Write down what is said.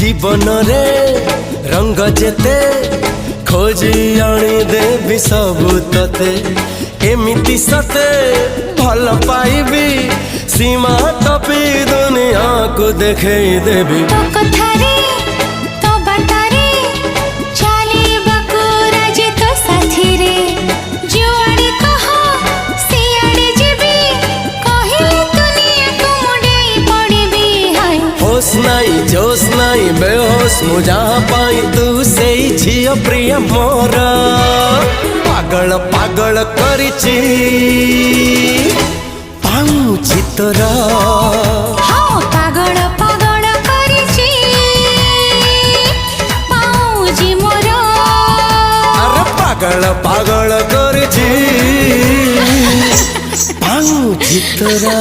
जीवन रे रंग जेते खोजी आनी देवी सबु तते एमिति सते भल पाइबी सीमा टपी दुनिया को देखे देवी तो कथारे तो बातारे चाली बकुरा जे तो साथी रे जुआड़ी कहो सियाड़े जीबी कहिले दुनिया को मुड़े पड़बी हाय होश नाई जोश नाई बेहोश मु जहाँ पाई तू से झियो प्रिय मोर पागल पागल करिची पाऊची तोरा हाँ पागल पागल करिची पाऊजी मोर अरे पागल पागल करिची पाऊची तोरा।